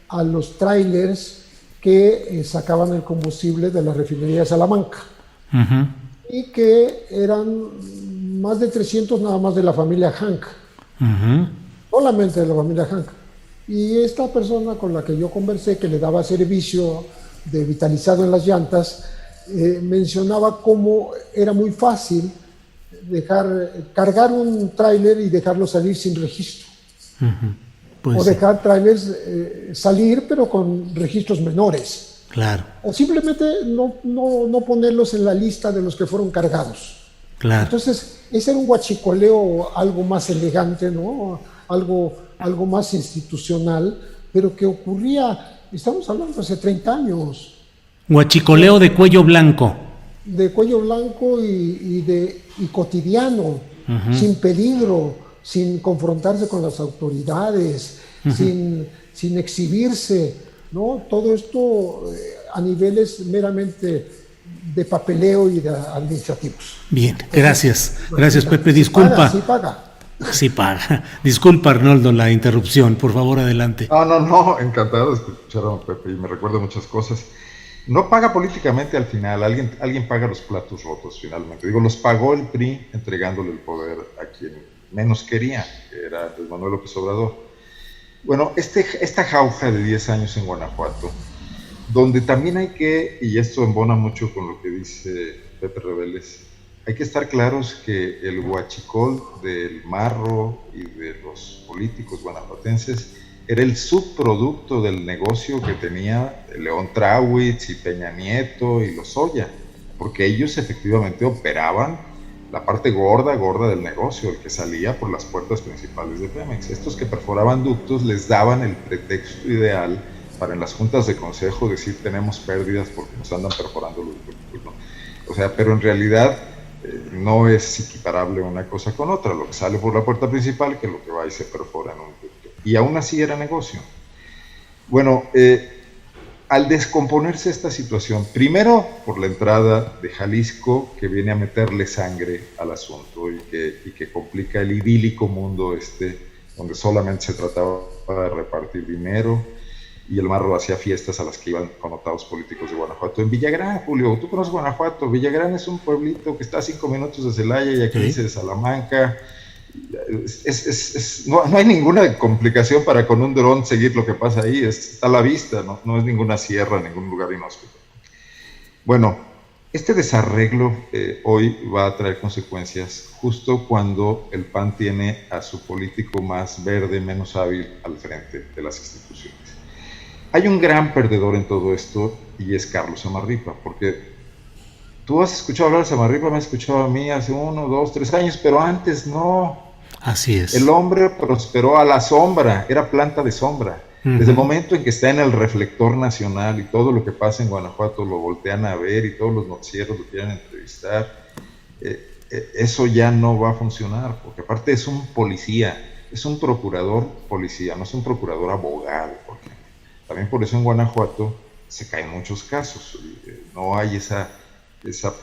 a los trailers que sacaban el combustible de la refinería de Salamanca. Uh-huh. Y que eran más de 300 nada más de la familia Hank. Uh-huh. Solamente de la familia Hank. Y esta persona con la que yo conversé, que le daba servicio de vitalizado en las llantas, mencionaba cómo era muy fácil cargar un tráiler y dejarlo salir sin registro. Uh-huh. Pues o dejar trailers salir, pero con registros menores. Claro. O simplemente no ponerlos en la lista de los que fueron cargados. Claro. Entonces, ese era un huachicoleo algo más elegante, ¿no? Algo más institucional, pero que ocurría, estamos hablando hace 30 años. Huachicoleo de cuello blanco. De cuello blanco y cotidiano, uh-huh. Sin peligro, sin confrontarse con las autoridades, uh-huh. sin exhibirse, ¿no? Todo esto a niveles meramente de papeleo y de administrativos. Bien, gracias. Gracias, Pepe. Disculpa. Sí paga. Sí paga. Disculpa, Arnoldo, la interrupción. Por favor, adelante. No. Encantado de escuchar a Pepe y me recuerda muchas cosas. No paga políticamente al final. Alguien paga los platos rotos finalmente. Digo, los pagó el PRI entregándole el poder a quien menos quería, que era Andrés Manuel López Obrador. Bueno, esta jauja de 10 años en Guanajuato, donde también hay que, y esto embona mucho con lo que dice Pepe Reveles, hay que estar claros que el huachicol del Marro y de los políticos guanajuatenses era el subproducto del negocio que tenía León Trawitz y Peña Nieto y Lozoya, porque ellos efectivamente operaban la parte gorda del negocio, el que salía por las puertas principales de Pemex. Estos que perforaban ductos les daban el pretexto ideal para en las juntas de consejo decir tenemos pérdidas porque nos andan perforando los ductos, ¿no? O sea, pero en realidad no es equiparable una cosa con otra, lo que sale por la puerta principal que lo que va y se perfora en un ducto. Y aún así era negocio. Bueno, al descomponerse esta situación, primero por la entrada de Jalisco, que viene a meterle sangre al asunto y que complica el idílico mundo donde solamente se trataba de repartir dinero, y el Marro hacía fiestas a las que iban connotados políticos de Guanajuato. En Villagrán, Julio, tú conoces Guanajuato. Villagrán es un pueblito que está a 5 minutos de Celaya y a 15 de Salamanca. No hay ninguna complicación para con un dron seguir lo que pasa ahí, está a la vista, no es ninguna sierra, ningún lugar inhóspito. Bueno, este desarreglo hoy va a traer consecuencias justo cuando el PAN tiene a su político más verde, menos hábil al frente de las instituciones. Hay un gran perdedor en todo esto y es Carlos Samarripa, porque tú has escuchado hablar de Samarripa, me has escuchado a mí hace 1, 2, 3 años, pero antes no. Así es. El hombre prosperó a la sombra, era planta de sombra. Uh-huh. Desde el momento en que está en el reflector nacional y todo lo que pasa en Guanajuato lo voltean a ver y todos los noticieros lo quieren entrevistar, eso ya no va a funcionar, porque aparte es un policía, es un procurador policía, no es un procurador abogado, por ejemplo. También por eso en Guanajuato se caen muchos casos, no hay esa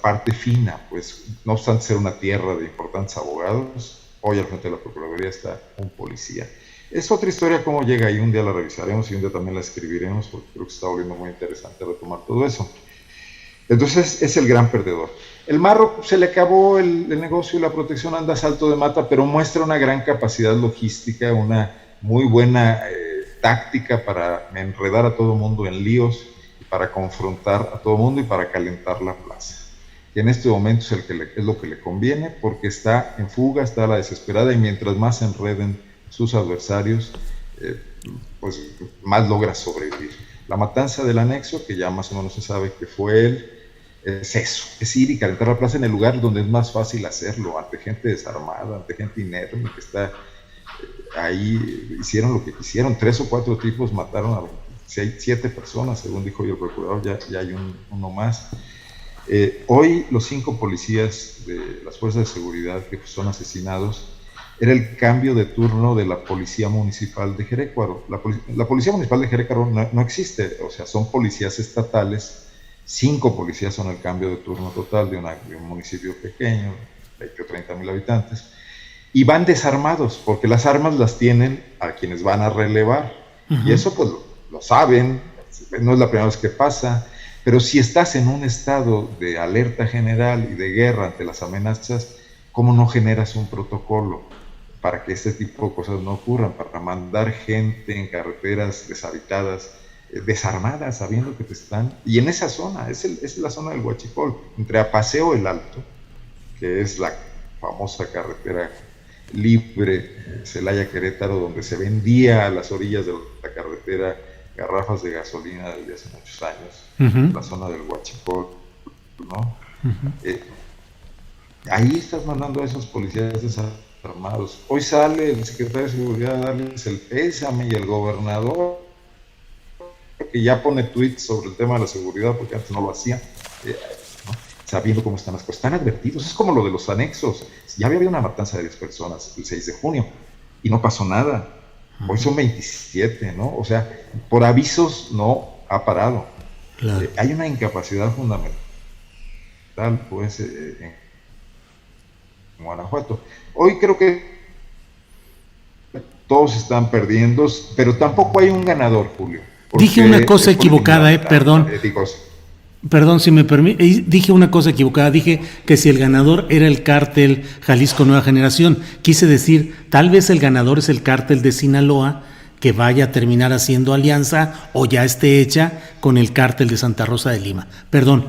parte fina, pues no obstante ser una tierra de importantes abogados, hoy al frente de la Procuraduría está un policía. Es otra historia cómo llega ahí, un día la revisaremos y un día también la escribiremos, porque creo que se está volviendo muy interesante retomar todo eso. Entonces es el gran perdedor. El marro se le acabó el negocio y la protección anda a salto de mata, pero muestra una gran capacidad logística, una muy buena táctica para enredar a todo mundo en líos, y para confrontar a todo mundo y para calentar la plaza. Y en este momento es lo que le conviene, porque está en fuga, está a la desesperada, y mientras más se enreden sus adversarios, pues más logra sobrevivir. La matanza del anexo, que ya más o menos se sabe que fue él, es eso, es ir y calentar la plaza en el lugar donde es más fácil hacerlo, ante gente desarmada, ante gente inerme que está ahí. Hicieron lo que quisieron, 3 o 4 tipos mataron a 7 personas, según dijo el procurador, ya hay uno más. Hoy los 5 policías de las fuerzas de seguridad que son asesinados era el cambio de turno de la Policía Municipal de Jerécuaro. La Policía Municipal de Jerécuaro no existe, o sea, son policías estatales. 5 policías son el cambio de turno total de un municipio pequeño, 20 o 30 mil habitantes, y van desarmados, porque las armas las tienen a quienes van a relevar. Uh-huh. Y eso pues lo saben, no es la primera vez que pasa, pero si estás en un estado de alerta general y de guerra ante las amenazas, ¿cómo no generas un protocolo para que este tipo de cosas no ocurran? Para mandar gente en carreteras deshabitadas, desarmadas, sabiendo que te están... Y en esa zona, es la zona del Huachicol, entre Apaseo el Alto, que es la famosa carretera libre Celaya-Querétaro, donde se vendía a las orillas de la carretera garrafas de gasolina desde hace muchos años, uh-huh. La zona del Huachicol, ¿no? Uh-huh. Ahí estás mandando a esos policías desarmados. Hoy sale el secretario de Seguridad a darles el pésame, y el gobernador, que ya pone tweets sobre el tema de la seguridad, porque antes no lo hacía, ¿no? Sabiendo cómo están las cosas. Están advertidos, es como lo de los anexos. Ya había una matanza de 10 personas el 6 de junio y no pasó nada. Hoy son 27, ¿no? O sea, por avisos no ha parado. Claro. Hay una incapacidad fundamental, pues, en Guanajuato. Hoy creo que todos están perdiendo, pero tampoco hay un ganador, Julio. Dije una cosa equivocada, perdón. Perdón, si me permite, dije una cosa equivocada, dije que si el ganador era el cártel Jalisco Nueva Generación, quise decir, tal vez el ganador es el cártel de Sinaloa, que vaya a terminar haciendo alianza o ya esté hecha con el cártel de Santa Rosa de Lima. Perdón,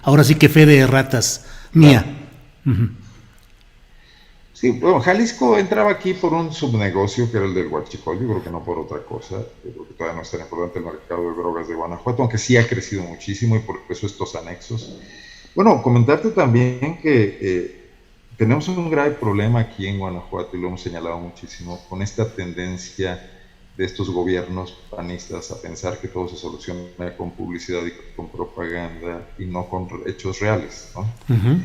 ahora sí que fe de ratas mía. Claro. Uh-huh. Sí, bueno, Jalisco entraba aquí por un subnegocio que era el del Huachicol, yo creo que no por otra cosa. Yo creo que todavía no es tan importante el mercado de drogas de Guanajuato, aunque sí ha crecido muchísimo, y por eso estos anexos. Bueno, comentarte también que tenemos un grave problema aquí en Guanajuato, y lo hemos señalado muchísimo, con esta tendencia de estos gobiernos panistas a pensar que todo se soluciona con publicidad y con propaganda y no con hechos reales, ¿no? Uh-huh.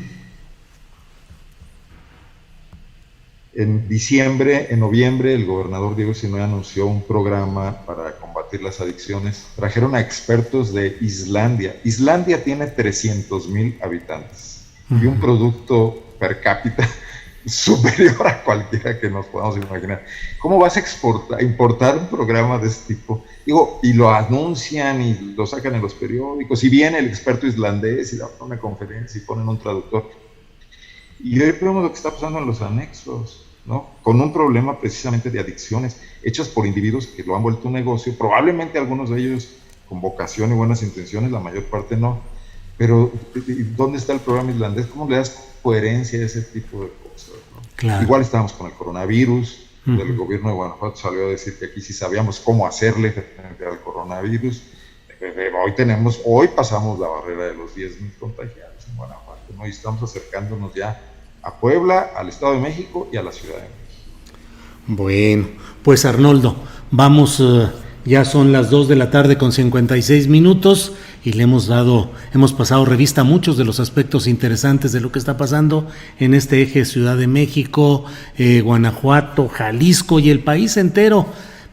En noviembre, el gobernador Diego Sinue anunció un programa para combatir las adicciones. Trajeron a expertos de Islandia. Islandia tiene 300,000 habitantes y un producto per cápita superior a cualquiera que nos podamos imaginar. ¿Cómo vas a importar un programa de este tipo? Digo, y lo anuncian y lo sacan en los periódicos, y viene el experto islandés y da una conferencia y ponen un traductor. Y hoy vemos lo que está pasando en los anexos, ¿no? Con un problema precisamente de adicciones hechas por individuos que lo han vuelto un negocio, probablemente algunos de ellos con vocación y buenas intenciones, la mayor parte no. Pero ¿dónde está el programa islandés? ¿Cómo le das coherencia a ese tipo de cosas, ¿no? Claro. Igual estábamos con el coronavirus, uh-huh. El gobierno de Guanajuato salió a decir que aquí sí sabíamos cómo hacerle frente al coronavirus. Hoy pasamos la barrera de los 10,000 contagiados en Guanajuato, ¿no? Y estamos acercándonos ya a Puebla, al Estado de México y a la Ciudad de México. Bueno, pues Arnoldo, vamos Ya son las 2 de la tarde con 56 minutos y le hemos pasado revista a muchos de los aspectos interesantes de lo que está pasando en este eje Ciudad de México, Guanajuato, Jalisco y el país entero.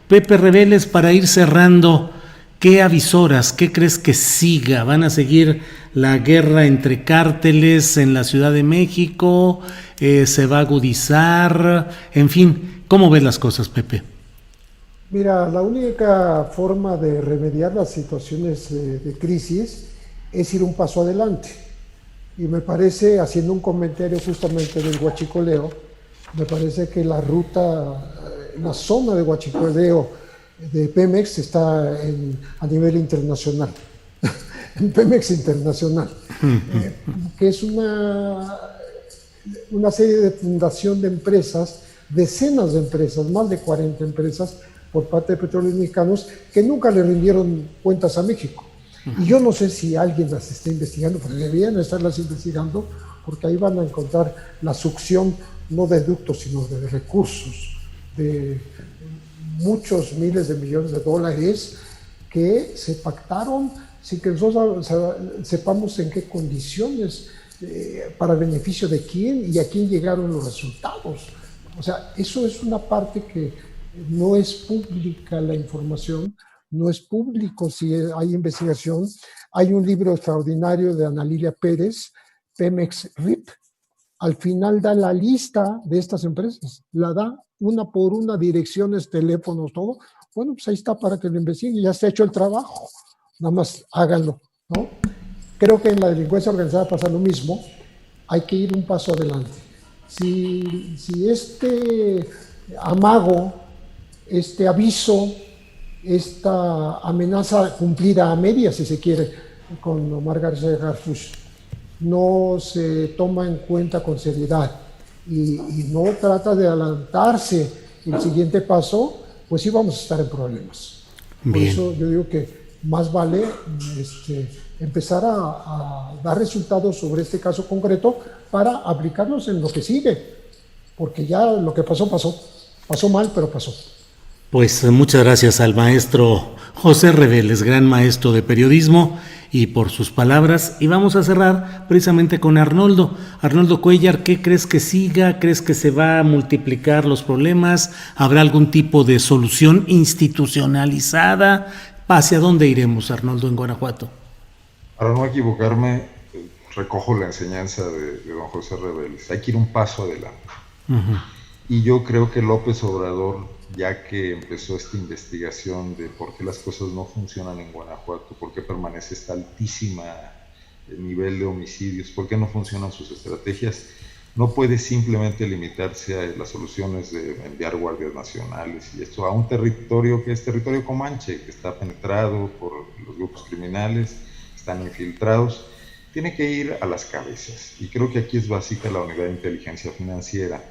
Pepe Reveles, para ir cerrando, ¿qué avisoras? ¿Qué crees que siga? ¿Van a seguir la guerra entre cárteles en la Ciudad de México? ¿Se va a agudizar? En fin, ¿cómo ves las cosas, Pepe? Mira, la única forma de remediar las situaciones de crisis es ir un paso adelante. Y me parece, haciendo un comentario justamente del huachicoleo, me parece que la zona de huachicoleo de Pemex está a nivel internacional, en Pemex Internacional, que es una serie de fundación de empresas, decenas de empresas, más de 40 empresas, por parte de Petróleos Mexicanos, que nunca le rindieron cuentas a México. Y yo no sé si alguien las está investigando, pero deberían estarlas investigando, porque ahí van a encontrar la succión, no de ductos, sino de recursos, de muchos miles de millones de dólares que se pactaron sin que nosotros sepamos en qué condiciones, para beneficio de quién y a quién llegaron los resultados. O sea, eso es una parte que no es pública la información, no es público si hay investigación. Hay un libro extraordinario de Ana Lilia Pérez, Pemex RIP, al final da la lista de estas empresas, la da una por una, direcciones, teléfonos, todo. Bueno, pues ahí está para que lo investiguen, ya se ha hecho el trabajo, nada más háganlo, ¿no? Creo que en la delincuencia organizada pasa lo mismo, hay que ir un paso adelante. Si este amago, este aviso, esta amenaza cumplida a medias, si se quiere, con Omar García Harfuch, no se toma en cuenta con seriedad y no trata de adelantarse el siguiente paso, pues sí vamos a estar en problemas. Bien. Por eso yo digo que más vale empezar a dar resultados sobre este caso concreto para aplicarlos en lo que sigue, porque ya lo que pasó mal, pero pasó. Pues muchas gracias al maestro José Reveles, gran maestro de periodismo, y por sus palabras. Y vamos a cerrar precisamente con Arnoldo. Arnoldo Cuellar, ¿qué crees que siga? ¿Crees que se va a multiplicar los problemas? ¿Habrá algún tipo de solución institucionalizada? ¿Hacia dónde iremos, Arnoldo, en Guanajuato? Para no equivocarme, recojo la enseñanza de don José Reveles. Hay que ir un paso adelante. Uh-huh. Y yo creo que López Obrador, ya que empezó esta investigación de por qué las cosas no funcionan en Guanajuato, por qué permanece esta altísima nivel de homicidios, por qué no funcionan sus estrategias, no puede simplemente limitarse a las soluciones de enviar guardias nacionales y esto a un territorio que es territorio comanche, que está penetrado por los grupos criminales, están infiltrados. Tiene que ir a las cabezas, y creo que aquí es básica la unidad de inteligencia financiera.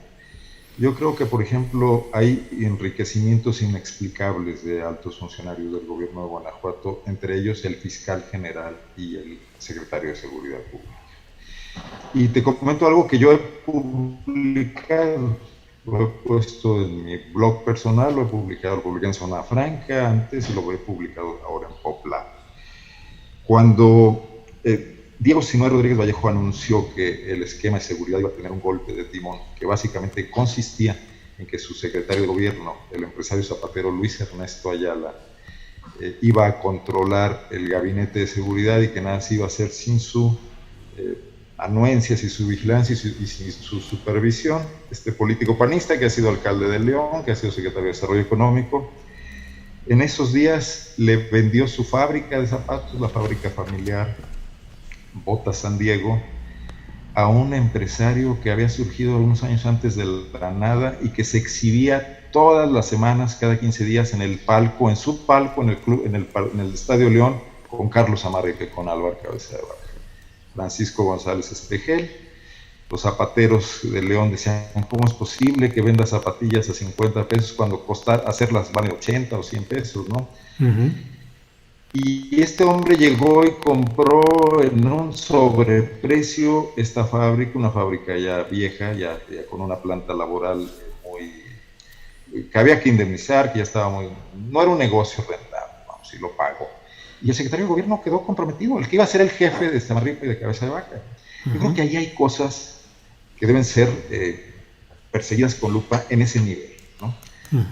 Yo creo que, por ejemplo, hay enriquecimientos inexplicables de altos funcionarios del gobierno de Guanajuato, entre ellos el fiscal general y el secretario de Seguridad Pública. Y te comento algo que yo he publicado, lo he puesto en mi blog personal, lo publiqué en Zona Franca antes y lo he publicado ahora en PopLab. Cuando Diego Sinue Rodríguez Vallejo anunció que el esquema de seguridad iba a tener un golpe de timón, que básicamente consistía en que su secretario de gobierno, el empresario zapatero Luis Ernesto Ayala, iba a controlar el gabinete de seguridad y que nada se iba a hacer sin su anuencia, sin su vigilancia y sin su supervisión. Este político panista que ha sido alcalde de León, que ha sido secretario de Desarrollo Económico, en esos días le vendió su fábrica de zapatos, la fábrica familiar Botas San Diego, a un empresario que había surgido algunos años antes de la nada y que se exhibía todas las semanas, cada 15 días, en el palco, en su palco, en el club, en el Estadio León, con Carlos Amarripa y con Álvaro Cabeza de Vaca. Francisco González Espejel. Los zapateros de León decían, ¿cómo es posible que venda zapatillas a 50 pesos cuando hacerlas vale 80 o 100 pesos, ¿no? Uh-huh. Y este hombre llegó y compró en un sobreprecio esta fábrica, una fábrica ya vieja, ya con una planta laboral que había que indemnizar, que ya estaba no era un negocio rentable. sí lo pago. Y el secretario de gobierno quedó comprometido, el que iba a ser el jefe de Samarripa y de Cabeza de Vaca. Yo creo que ahí hay cosas que deben ser perseguidas con lupa en ese nivel, ¿no?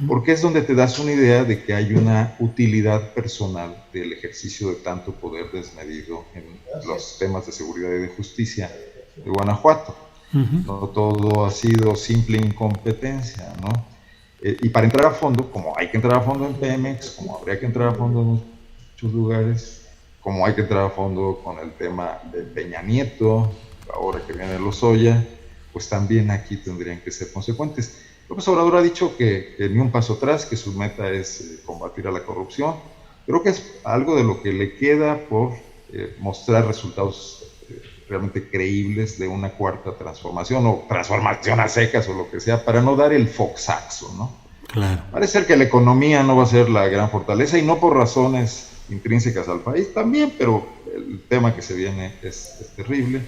Porque es donde te das una idea de que hay una utilidad personal del ejercicio de tanto poder desmedido en los temas de seguridad y de justicia de Guanajuato. No todo ha sido simple incompetencia, ¿no? Y para entrar a fondo, como hay que entrar a fondo en Pemex, como habría que entrar a fondo en muchos lugares, como hay que entrar a fondo con el tema de Peña Nieto, ahora que viene Lozoya, pues también aquí tendrían que ser consecuentes. López Obrador ha dicho que ni un paso atrás, que su meta es combatir a la corrupción. Creo que es algo de lo que le queda por mostrar resultados realmente creíbles de una cuarta transformación o transformación a secas o lo que sea, para no dar el foxazo, ¿no? Claro. Parece ser que la economía no va a ser la gran fortaleza y no por razones intrínsecas al país también, pero el tema que se viene es terrible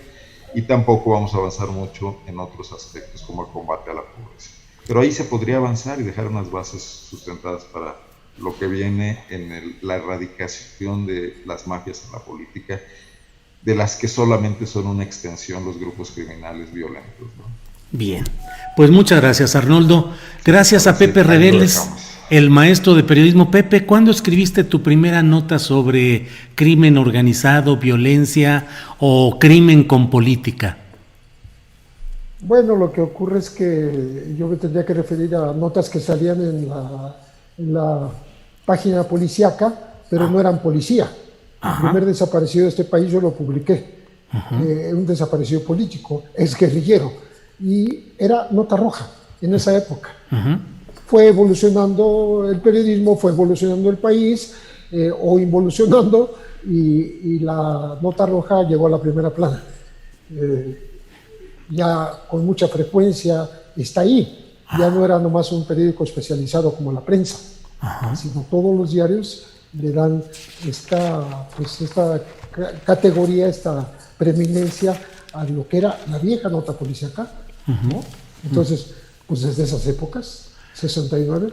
y tampoco vamos a avanzar mucho en otros aspectos como el combate a la pobreza. Pero ahí se podría avanzar y dejar unas bases sustentadas para lo que viene en la erradicación de las mafias en la política, de las que solamente son una extensión los grupos criminales violentos, ¿no? Bien, pues muchas gracias, Arnoldo. Gracias a Pepe Reveles, el maestro de periodismo. Pepe, ¿cuándo escribiste tu primera nota sobre crimen organizado, violencia o crimen con política? Bueno, lo que ocurre es que yo me tendría que referir a notas que salían en la página policíaca, pero no eran policía. El primer desaparecido de este país yo lo publiqué, un desaparecido político, es guerrillero, y era nota roja en esa época. Fue evolucionando el periodismo, fue evolucionando el país, o involucionando, y la nota roja llegó a la primera plana. Ya con mucha frecuencia está ahí, ya no era nomás un periódico especializado como La Prensa, sino todos los diarios le dan esta categoría, esta preeminencia a lo que era la vieja nota policíaca, ¿no? Entonces, pues desde esas épocas, 69,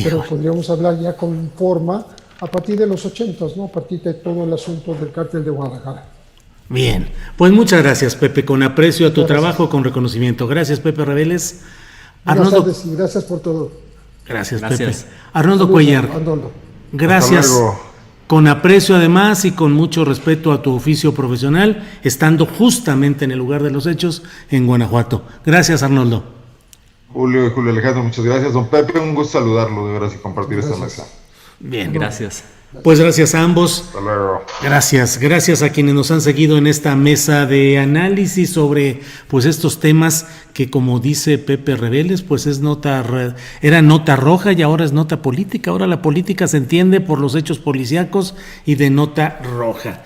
pero podríamos hablar ya con forma a partir de los 80s, ¿no? A partir de todo el asunto del cártel de Guadalajara. Bien, pues muchas gracias, Pepe, con aprecio a tu trabajo, con reconocimiento. Gracias, Pepe Reveles. Buenas tardes y gracias por todo. Gracias, Pepe. Arnoldo Cuellar. Arnoldo. Gracias, con aprecio además y con mucho respeto a tu oficio profesional, estando justamente en el lugar de los hechos en Guanajuato. Gracias, Arnoldo. Julio Alejandro, muchas gracias. Don Pepe, un gusto saludarlo de veras y compartir esta mesa. Bien, gracias. Pues gracias a ambos. Hasta luego. Gracias a quienes nos han seguido en esta mesa de análisis sobre pues estos temas que, como dice Pepe Reveles, pues era nota roja y ahora es nota política. Ahora la política se entiende por los hechos policíacos y de nota roja.